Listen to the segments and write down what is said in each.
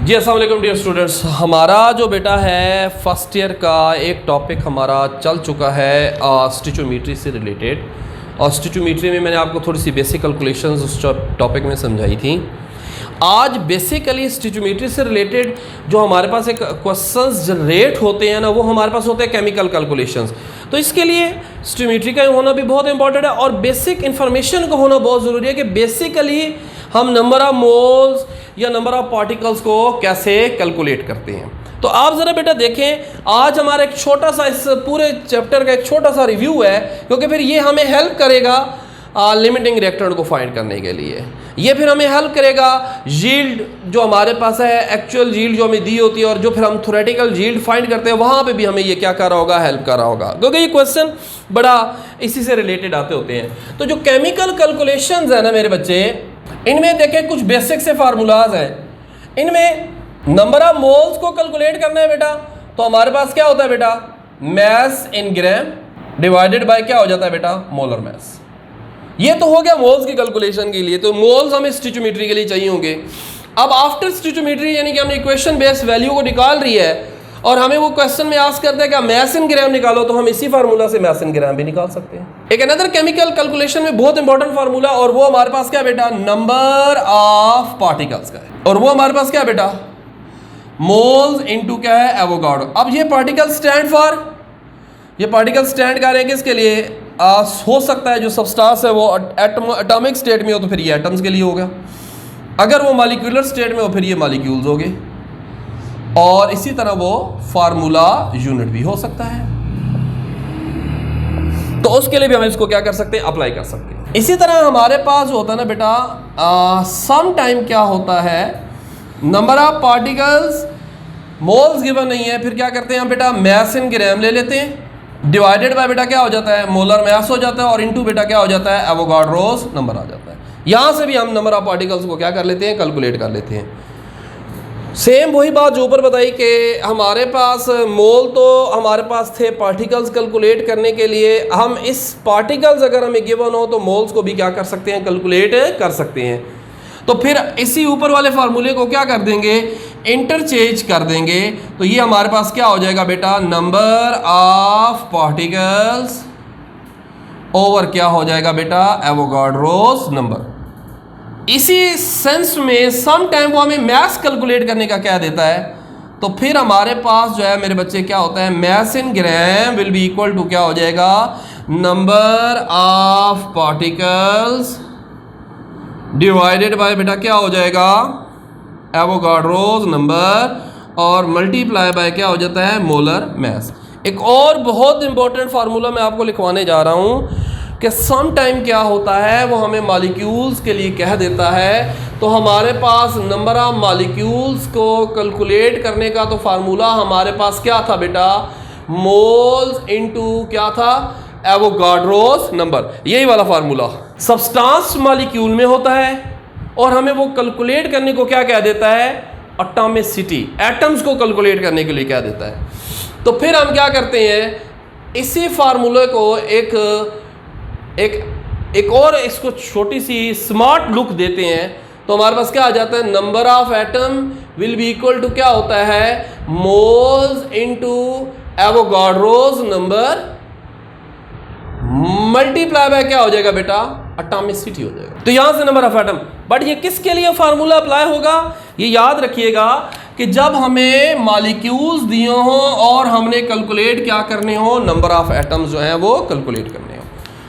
जी अस्सलाम वालेकुम dear students, हमारा जो बेटा है फर्स्ट ईयर का एक टॉपिक हमारा चल चुका है स्टिचोमेट्री से रिलेटेड। और स्टिचोमेट्री में मैंने आपको थोड़ी सी बेसिक कैलकुलेशंस उस टॉपिक में समझाई थी। आज बेसिकली स्टिचोमेट्री से रिलेटेड जो हमारे पास एक क्वेश्चंस जनरेट होते हैं ना, वो हमारे पास होते हैं केमिकल कैलकुलेशंस। तो इसके लिए स्टिचोमेट्री का होना भी बहुत इंपॉर्टेंट है और बेसिक इन्फॉर्मेशन का होना बहुत ज़रूरी है कि बेसिकली हम नंबर ऑफ मोल्स या नंबर ऑफ पार्टिकल्स को कैसे कैलकुलेट करते हैं। तो आप ज़रा बेटा देखें, आज हमारा एक छोटा सा इस पूरे चैप्टर का एक छोटा सा रिव्यू है, क्योंकि फिर ये हमें हेल्प करेगा लिमिटिंग रिएक्टेंट को फाइंड करने के लिए। ये फिर हमें हेल्प करेगा यील्ड जो हमारे पास है, एक्चुअल यील्ड जो हमें दी होती है और जो फिर हम थ्योरेटिकल यील्ड फाइंड करते हैं, वहाँ पे भी हमें ये क्या कर रहा होगा, हेल्प कर रहा होगा, क्योंकि ये क्वेश्चन बड़ा इसी से रिलेटेड आते होते हैं। तो जो केमिकल कैलकुलेशंस है ना मेरे बच्चे, इनमें देखें कुछ बेसिक से फार्मूलाज हैं। इनमें नंबर ऑफ मोल्स को कैलकुलेट करना है बेटा, तो हमारे पास क्या होता है बेटा, mass in gram divided by क्या हो जाता है बेटा, मोलर मैस। ये तो हो गया मोल्स की कैलकुलेशन के लिए। तो मोल्स हमें स्टिचोमेट्री के लिए चाहिए होंगे। अब आफ्टर स्टिचोमेट्री यानी कि हमने इक्वेशन बेस्ड वैल्यू को निकाल रही है और हमें वो क्वेश्चन में आस्क करता है कि मैस इन ग्राम निकालो, तो हम इसी फार्मूला से मैस इन ग्राम भी निकाल सकते हैं। एक अनदर केमिकल कैलकुलेशन में बहुत इंपॉर्टेंट फार्मूला, और वो हमारे पास क्या बेटा, नंबर ऑफ पार्टिकल्स का है, और वो हमारे पास क्या बेटा, मोल्स इनटू क्या है, एवोगाड्रो। अब ये पार्टिकल स्टैंड फॉर, ये पार्टिकल स्टैंड कर रहे हैं किसके लिए, हो सकता है जो सबस्टांस है वो एटॉमिक स्टेट में हो तो फिर ये एटम्स के लिए होगा, अगर वो मॉलिक्यूलर स्टेट में हो फिर ये मॉलिक्यूल्स हो गए, और इसी तरह वो फार्मूला यूनिट भी हो सकता है। तो उसके लिए भी हम इसको क्या कर सकते हैं, अप्लाई कर सकते हैं। इसी तरह हमारे पास जो होता है ना बेटा, सम टाइम क्या होता है, number of particles moles given नहीं है, फिर क्या करते हैं हम बेटा, मैस इन ग्राम ले लेते हैं, डिवाइडेड बाय बेटा क्या हो जाता है, मोलर मैस हो जाता है, और इनटू बेटा क्या हो जाता है, एवोगाड्रोस नंबर आ जाता है। यहां से भी हम नंबर ऑफ पार्टिकल्स को क्या कर लेते हैं, कैलकुलेट कर लेते हैं। सेम वही बात जो ऊपर बताई कि हमारे पास मोल तो हमारे पास थे, पार्टिकल्स कैलकुलेट करने के लिए हम इस पार्टिकल्स अगर हमें गिवन हो तो मोल्स को भी क्या कर सकते हैं, कैलकुलेट कर सकते हैं। तो फिर इसी ऊपर वाले फार्मूले को क्या कर देंगे, इंटरचेंज कर देंगे। तो ये हमारे पास क्या हो जाएगा बेटा, नंबर ऑफ पार्टिकल्स ओवर क्या हो जाएगा बेटा, एवोगाड्रोस नंबर। इसी सेंस में सम टाइम वो हमें मैस कैलकुलेट करने का क्या देता है, तो फिर हमारे पास जो है मेरे बच्चे क्या होता है, mass in gram will be equal to क्या हो जाएगा, number of particles divided by बेटा क्या हो जाएगा, एवोगाड्रोस नंबर, और मल्टीप्लाई बाय क्या हो जाता है, मोलर मैस। एक और बहुत इंपॉर्टेंट फार्मूला मैं आपको लिखवाने जा रहा हूँ कि सम टाइम क्या होता है, वो हमें मॉलिक्यूल्स के लिए कह देता है। तो हमारे पास नंबर ऑफ मॉलिक्यूल्स को कैलकुलेट करने का तो फार्मूला हमारे पास क्या था बेटा, मोल्स इनटू क्या था, एवोगाड्रोस नंबर, यही वाला फार्मूला सब्सटेंस मॉलिक्यूल में होता है, और हमें वो कैलकुलेट करने को क्या कह देता है, एटॉमिसिटी, एटम्स को कैलकुलेट करने के लिए क्या देता है। तो फिर हम क्या करते हैं, इसी फार्मूले को एक और इसको छोटी सी स्मार्ट लुक देते हैं। तो हमारे पास क्या आ जाता है, number of atom will be equal to क्या होता है, moles into Avogadro's number multiply by क्या हो जाएगा बेटा, एटॉमिसिटी हो जाएगा। तो यहां से नंबर ऑफ एटम, बट ये किसके लिए फार्मूला अप्लाई होगा, ये याद रखिएगा कि जब हमें मॉलिक्यूल्स दिए हो और हमने कैलकुलेट क्या करने हो, नंबर ऑफ एटम्स जो हैं वो कैलकुलेट करने हो।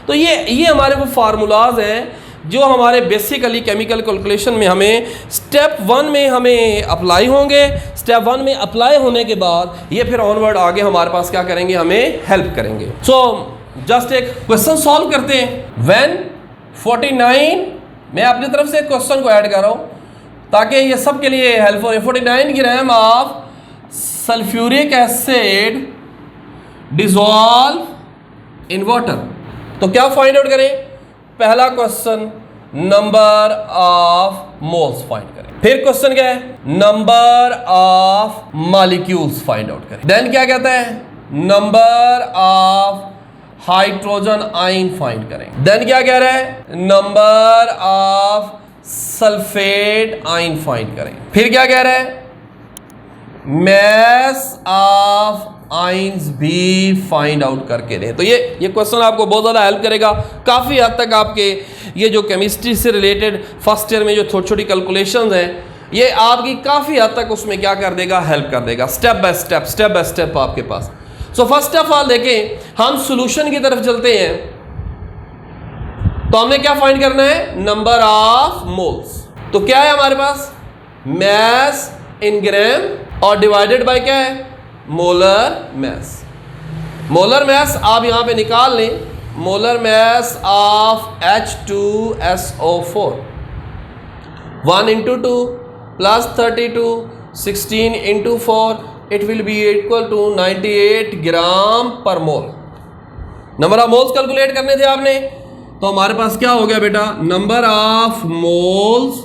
तो ये हमारे वो फार्मूलाज हैं जो हमारे बेसिकली केमिकल कैलकुलेशन में हमें स्टेप 1 में हमें अप्लाई होंगे। स्टेप 1 में अप्लाई होने के बाद ये फिर ऑनवर्ड आगे हमारे पास क्या करेंगे, हमें हेल्प करेंगे। सो जस्ट एक क्वेश्चन सॉल्व करते हैं। व्हेन 49, मैं अपनी तरफ से क्वेश्चन को ऐड कर रहा हूँ ताकि ये सब के लिए हेल्पफुल है। 49 gram of sulphuric acid dissolve in water. तो क्या फाइंड आउट करें, पहला question number of moles find करें, फिर क्वेश्चन क्या है, number of molecules find out करें। देन क्या कहता है, number of hydrogen ion find करें। देन क्या कह रहा है, number of sulphate ion find करें। फिर क्या कह रहा है, mass ऑफ आइंस भी फाइंड आउट करके दें। तो ये क्वेश्चन आपको बहुत ज़्यादा हेल्प करेगा। काफ़ी हद तक आपके ये जो केमिस्ट्री से रिलेटेड फर्स्ट ईयर में जो छोटी छोटी कैलकुलेशंस हैं, ये आपकी काफ़ी हद तक उसमें क्या कर देगा, हेल्प कर देगा। स्टेप बाय स्टेप आपके पास। सो फर्स्ट ऑफ ऑल देखें, हम सॉल्यूशन की तरफ चलते हैं। तो हमने क्या फाइंड करना है, नंबर ऑफ मोल्स। तो क्या है हमारे पास, मैस इन ग्राम और डिवाइडेड बाय क्या है, मोलर मैस। मोलर मैस आप यहां पे निकाल लें, molar mass of H2SO4 1 into 2 plus 32 16 into 4 it will be equal to 98 ग्राम पर मोल। नंबर ऑफ मोल्स कैलकुलेट करने थे आपने, तो हमारे पास क्या हो गया बेटा, number of moles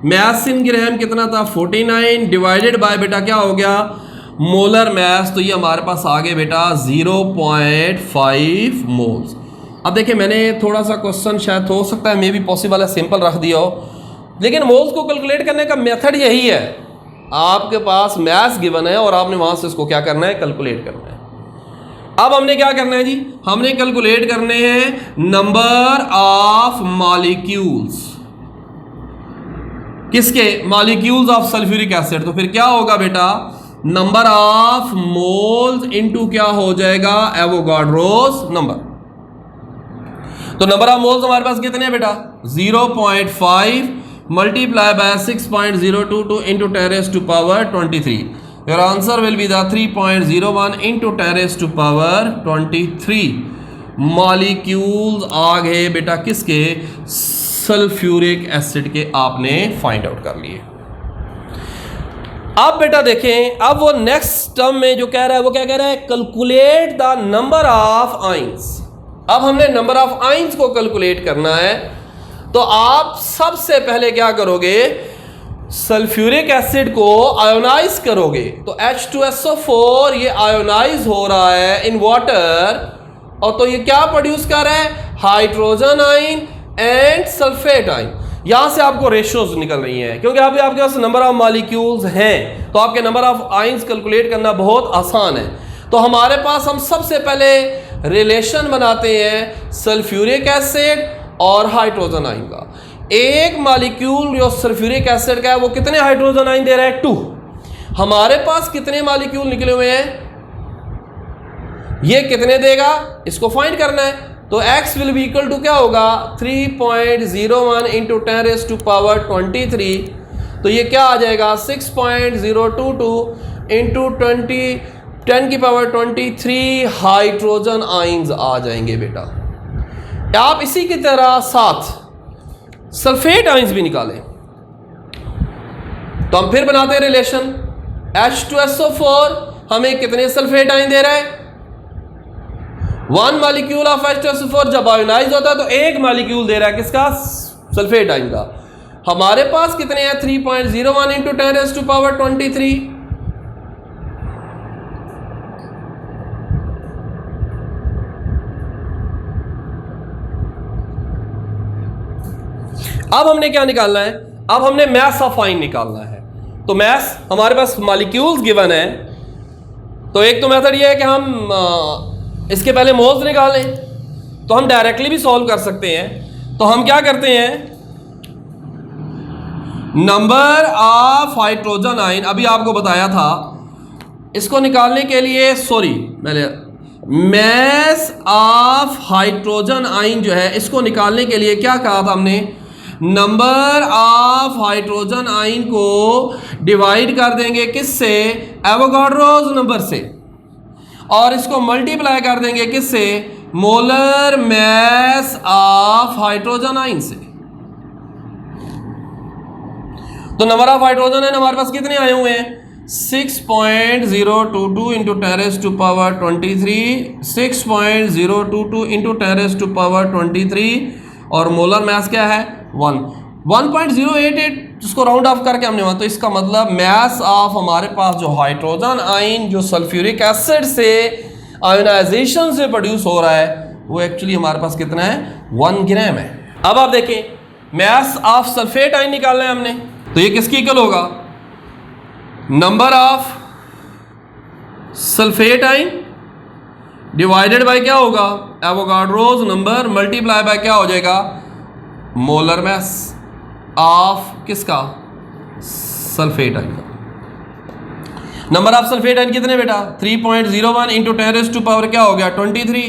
mess in ग्राम कितना था 49 डिवाइडेड बाय बेटा क्या हो गया, मोलर मैस। तो ये हमारे पास आ गए बेटा 0.5 मोल्स। अब देखिए मैंने थोड़ा सा क्वेश्चन शायद हो सकता है मे भी पॉसिबल है सिंपल रख दिया हो, लेकिन मोल्स को कैलकुलेट करने का मेथड यही है। आपके पास मैस गिवन है और आपने वहां से इसको क्या करना है, कैलकुलेट करना है। अब हमने क्या करना है जी, हमने कैलकुलेट करने हैं नंबर ऑफ मॉलिक्यूल्स, किसके, मॉलिक्यूल्स ऑफ सल्फ्यूरिक एसिड। तो फिर क्या होगा बेटा, नंबर ऑफ मोल्स इनटू क्या हो जाएगा, एवोगाड्रोस नंबर। तो नंबर ऑफ मोल्स हमारे पास कितने हैं बेटा, 0.5 multiply by 6.022 into 10⁻23। Your answer will be the 3.01 into 10⁻23 molecules आ गए बेटा किसके, सल्फ्यूरिक एसिड के आपने फाइंड आउट कर लिए। अब बेटा देखें, अब वो नेक्स्ट टर्म में जो कह रहा है वो क्या कह रहा है, calculate the number of ions. अब हमने नंबर ऑफ आइंस को कैलकुलेट करना है, तो आप सबसे पहले क्या करोगे, सल्फ्यूरिक एसिड को आयोनाइज करोगे। तो H2SO4 ये आयोनाइज हो रहा है इन वाटर, और तो ये क्या प्रोड्यूस कर रहा है, हाइड्रोजन आइन एंड सल्फेट आइन। यहां से आपको रेशियोज निकल रही हैं, क्योंकि अभी आपके पास नंबर ऑफ मॉलिक्यूल्स हैं, तो आपके नंबर ऑफ आइंस कैलकुलेट करना बहुत आसान है। तो हमारे पास हम सबसे पहले रिलेशन बनाते हैं सल्फ्यूरिक एसिड और हाइड्रोजन आइन का। एक मॉलिक्यूल जो सल्फ्यूरिक एसिड का है वो कितने हाइड्रोजन आइन दे रहा है, 2। हमारे पास कितने मॉलिक्यूल निकले हुए हैं, ये कितने देगा, इसको फाइंड करना है। तो x will be equal to क्या होगा, 3.01 इंटू 10⁻23। तो ये क्या आ जाएगा, 6.022 इंटू 10⁻23 हाइड्रोजन आइंस आ जाएंगे बेटा। आप इसी की तरह साथ सल्फेट आइंस भी निकालें। तो हम फिर बनाते हैं रिलेशन, H2SO4 हमें कितने सल्फेट आइन दे रहा है, 1 मॉलिक्यूल ऑफ H2SO4 जब आयोनाइज होता है तो एक मॉलिक्यूल दे रहा है किसका, सल्फेट आइन का। हमारे पास कितने हैं, 3.01 इंटू 10⁻23। अब हमने क्या निकालना है, अब हमने मैस ऑफ आइन निकालना है। तो मैस हमारे पास मॉलिक्यूल्स गिवन है, तो एक तो मेथड ये है कि हम इसके पहले मोल्स निकालें, तो हम डायरेक्टली भी सॉल्व कर सकते हैं। तो हम क्या करते हैं, नंबर ऑफ हाइड्रोजन आइन अभी आपको बताया था, इसको निकालने के लिए मैंने मैस ऑफ हाइड्रोजन आइन जो है इसको निकालने के लिए क्या कहा था हमने, नंबर ऑफ हाइड्रोजन आइन को डिवाइड कर देंगे किससे, एवोगाड्रोस नंबर से, और इसको मल्टीप्लाई कर देंगे किससे, मोलर मैस ऑफ हाइड्रोजन आइन से। तो नंबर ऑफ हाइड्रोजन आइन हमारे पास कितने आए हुए हैं, 6.022 इंटू 10⁻23, 6.022 इंटू 10⁻23, और मोलर मैस क्या है 1.088, जिसको राउंड ऑफ करके हमने वहां। तो इसका मतलब मैस ऑफ हमारे पास जो हाइड्रोजन आइन जो सल्फ्यूरिक एसिड से आयोनाइजेशन से प्रोड्यूस हो रहा है वो एक्चुअली हमारे पास कितना है, 1 ग्राम है। अब आप देखें मैस ऑफ सल्फेट आइन निकालना है हमने, तो ये किसकी इक्वल होगा, नंबर ऑफ सल्फेट आइन डिवाइडेड बाय क्या होगा, एवोगाड्रोज नंबर मल्टीप्लाई बाय क्या हो जाएगा, मोलर मास ऑफ किसका, सल्फेट आइन का। नंबर ऑफ सल्फेट आइन कितने बेटा, 3.01 इंटू 10⁻⁴ क्या हो गया 23,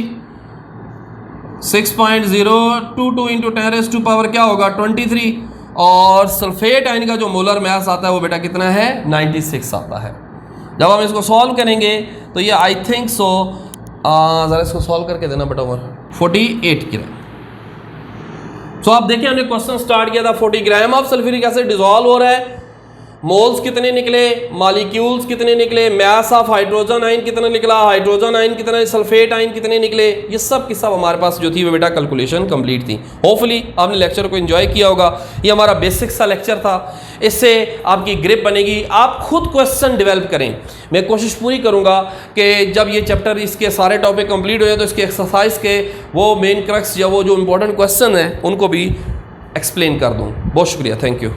6.022 इंटू 10⁻⁴ क्या होगा 23, और सल्फेट आइन का जो मोलर मास आता है वो बेटा कितना है 96 आता है। जब हम इसको सॉल्व करेंगे तो ये आई थिंक सो ज़रा इसको सॉल्व करके देना बेटा ओवर 48 ग्राम। सो आप देखिए हमने क्वेश्चन स्टार्ट किया था 40 gram of sulphuric acid dissolve हो रहा है, मोल्स कितने निकले, मॉलिक्यूल्स कितने निकले, मास ऑफ हाइड्रोजन आयन कितना निकला, हाइड्रोजन आयन कितना, सल्फेट आयन कितने निकले, ये सब की सब हमारे पास जो थी वो बेटा कैलकुलेशन कंप्लीट थी। होपफुली आपने लेक्चर को एंजॉय किया होगा। ये हमारा बेसिक सा लेक्चर था, इससे आपकी ग्रिप बनेगी, आप खुद क्वेश्चन डेवलप करें। मैं कोशिश पूरी करूँगा कि जब ये चैप्टर इसके सारे टॉपिक कंप्लीट हो जाए तो इसके एक्सरसाइज के वो मेन क्रक्स या वो जो इंपॉर्टेंट क्वेश्चन हैं उनको भी एक्सप्लेन कर दूँ। बहुत शुक्रिया, थैंक यू।